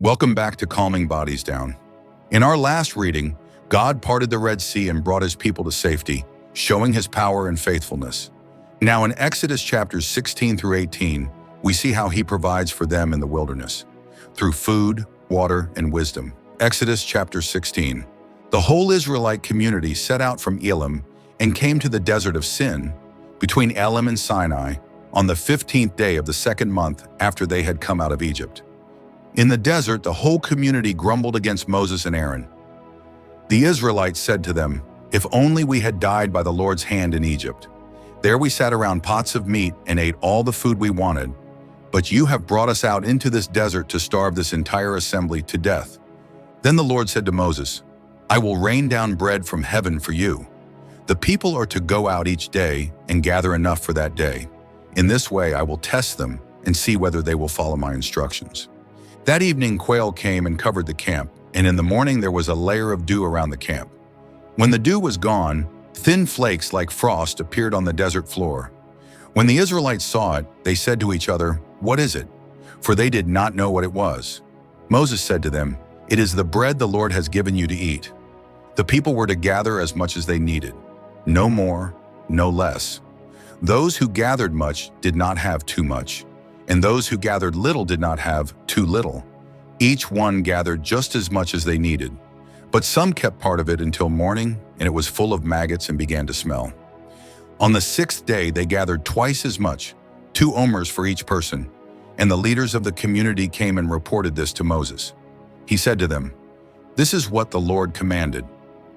Welcome back to Calming Bodies Down. In our last reading, God parted the Red Sea and brought his people to safety, showing his power and faithfulness. Now in Exodus chapters 16 through 18, we see how he provides for them in the wilderness, through food, water, and wisdom. Exodus chapter 16. The whole Israelite community set out from Elim and came to the desert of Sin, between Elim and Sinai, on the 15th day of the second month after they had come out of Egypt. In the desert, the whole community grumbled against Moses and Aaron. The Israelites said to them, "If only we had died by the Lord's hand in Egypt. There we sat around pots of meat and ate all the food we wanted. But you have brought us out into this desert to starve this entire assembly to death." Then the Lord said to Moses, "I will rain down bread from heaven for you. The people are to go out each day and gather enough for that day. In this way I will test them and see whether they will follow my instructions." That evening quail came and covered the camp, and in the morning there was a layer of dew around the camp. When the dew was gone, thin flakes like frost appeared on the desert floor. When the Israelites saw it, they said to each other, "What is it?" For they did not know what it was. Moses said to them, "It is the bread the Lord has given you to eat." The people were to gather as much as they needed, no more, no less. Those who gathered much did not have too much, and those who gathered little did not have too little. Each one gathered just as much as they needed. But some kept part of it until morning, and it was full of maggots and began to smell. On the 6th day they gathered twice as much, 2 omers for each person, and the leaders of the community came and reported this to Moses. He said to them, "This is what the Lord commanded.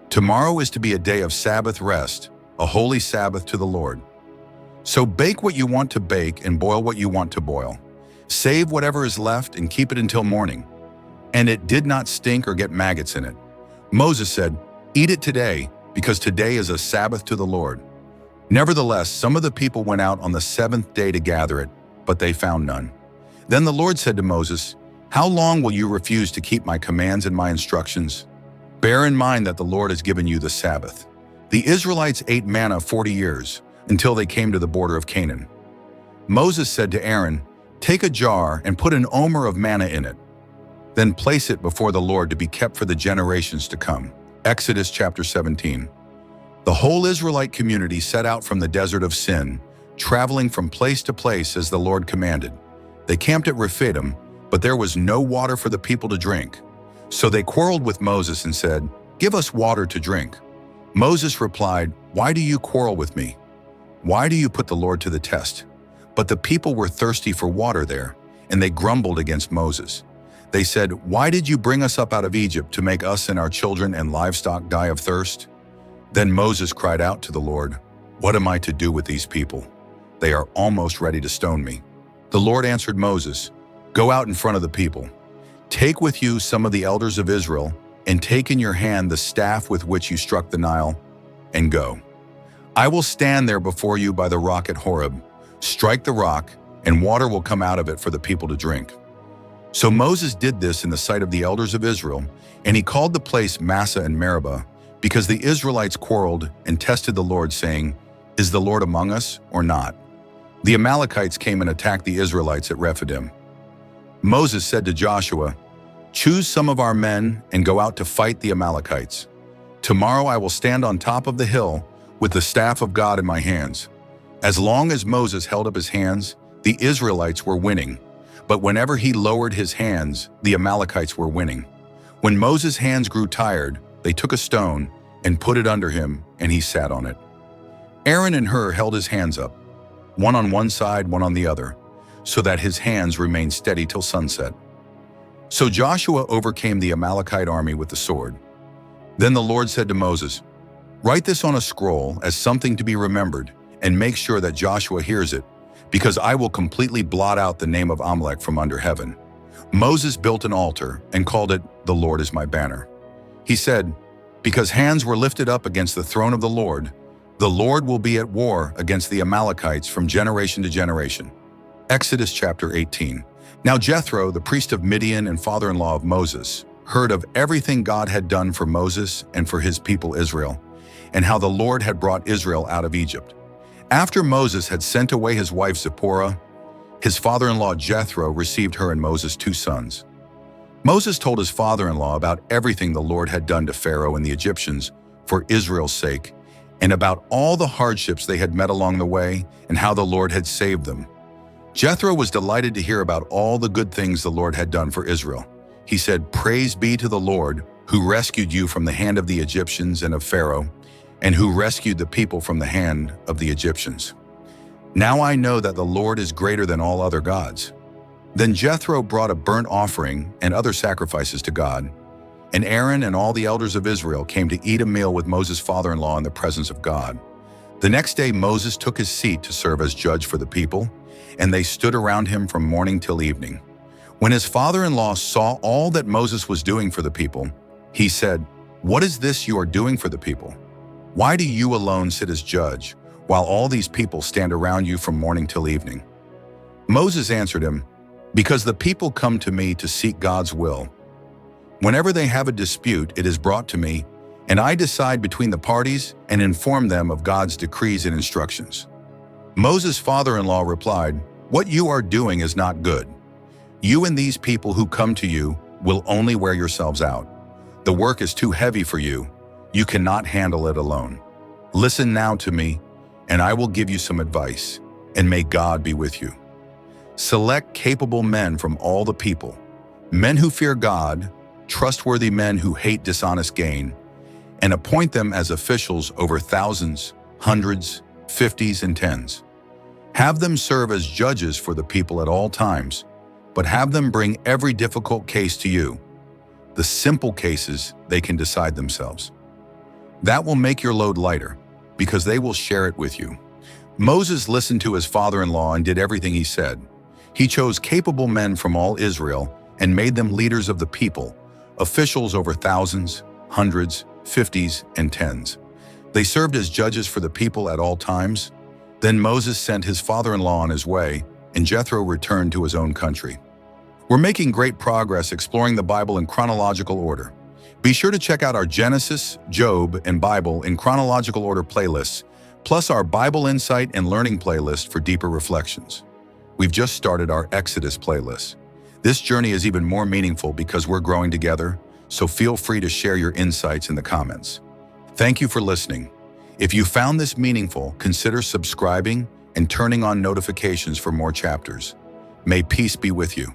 Tomorrow is to be a day of Sabbath rest, a holy Sabbath to the Lord. So bake what you want to bake and boil what you want to boil. Save whatever is left and keep it until morning." And it did not stink or get maggots in it. Moses said, "Eat it today, because today is a Sabbath to the Lord." Nevertheless, some of the people went out on the 7th day to gather it, but they found none. Then the Lord said to Moses, "How long will you refuse to keep my commands and my instructions? Bear in mind that the Lord has given you the Sabbath." The Israelites ate manna 40 years, until they came to the border of Canaan. Moses said to Aaron, "Take a jar and put an omer of manna in it. Then place it before the Lord to be kept for the generations to come." Exodus chapter 17. The whole Israelite community set out from the desert of Sin, traveling from place to place as the Lord commanded. They camped at Rephidim, but there was no water for the people to drink. So they quarreled with Moses and said, "Give us water to drink." Moses replied, "Why do you quarrel with me? Why do you put the Lord to the test?" But the people were thirsty for water there, and they grumbled against Moses. They said, "Why did you bring us up out of Egypt to make us and our children and livestock die of thirst?" Then Moses cried out to the Lord, "What am I to do with these people? They are almost ready to stone me." The Lord answered Moses, "Go out in front of the people. Take with you some of the elders of Israel, and take in your hand the staff with which you struck the Nile, and go. I will stand there before you by the rock at Horeb. Strike the rock, and water will come out of it for the people to drink." So Moses did this in the sight of the elders of Israel, and he called the place Massa and Meribah, because the Israelites quarreled and tested the Lord, saying, "Is the Lord among us or not?" The Amalekites came and attacked the Israelites at Rephidim. Moses said to Joshua, "Choose some of our men and go out to fight the Amalekites. Tomorrow I will stand on top of the hill with the staff of God in my hands." As long as Moses held up his hands, the Israelites were winning, but whenever he lowered his hands, the Amalekites were winning. When Moses' hands grew tired, they took a stone and put it under him, and he sat on it. Aaron and Hur held his hands up, one on one side, one on the other, so that his hands remained steady till sunset. So Joshua overcame the Amalekite army with the sword. Then the Lord said to Moses, "Write this on a scroll as something to be remembered, and make sure that Joshua hears it, because I will completely blot out the name of Amalek from under heaven." Moses built an altar and called it, "The Lord is my banner." He said, "Because hands were lifted up against the throne of the Lord will be at war against the Amalekites from generation to generation." Exodus chapter 18. Now Jethro, the priest of Midian and father-in-law of Moses, heard of everything God had done for Moses and for his people Israel, and how the Lord had brought Israel out of Egypt. After Moses had sent away his wife Zipporah, his father-in-law Jethro received her and Moses 2 sons. Moses told his father-in-law about everything the Lord had done to Pharaoh and the Egyptians for Israel's sake, and about all the hardships they had met along the way and how the Lord had saved them. Jethro was delighted to hear about all the good things the Lord had done for Israel. He said, "Praise be to the Lord, who rescued you from the hand of the Egyptians and of Pharaoh, and who rescued the people from the hand of the Egyptians. Now I know that the Lord is greater than all other gods." Then Jethro brought a burnt offering and other sacrifices to God, and Aaron and all the elders of Israel came to eat a meal with Moses' father-in-law in the presence of God. The next day Moses took his seat to serve as judge for the people, and they stood around him from morning till evening. When his father-in-law saw all that Moses was doing for the people, he said, "What is this you are doing for the people? Why do you alone sit as judge, while all these people stand around you from morning till evening?" Moses answered him, "Because the people come to me to seek God's will. Whenever they have a dispute, it is brought to me, and I decide between the parties and inform them of God's decrees and instructions." Moses' father-in-law replied, "What you are doing is not good. You and these people who come to you will only wear yourselves out. The work is too heavy for you. You cannot handle it alone. Listen now to me, and I will give you some advice, and may God be with you. Select capable men from all the people, men who fear God, trustworthy men who hate dishonest gain, and appoint them as officials over thousands, hundreds, fifties, and tens. Have them serve as judges for the people at all times, but have them bring every difficult case to you. The simple cases they can decide themselves. That will make your load lighter, because they will share it with you." Moses listened to his father-in-law and did everything he said. He chose capable men from all Israel and made them leaders of the people, officials over thousands, hundreds, fifties, and tens. They served as judges for the people at all times. Then Moses sent his father-in-law on his way, and Jethro returned to his own country. We're making great progress exploring the Bible in chronological order. Be sure to check out our Genesis, Job, and Bible in chronological order playlists, plus our Bible Insight and Learning playlist for deeper reflections. We've just started our Exodus playlist. This journey is even more meaningful because we're growing together, so feel free to share your insights in the comments. Thank you for listening. If you found this meaningful, consider subscribing and turning on notifications for more chapters. May peace be with you.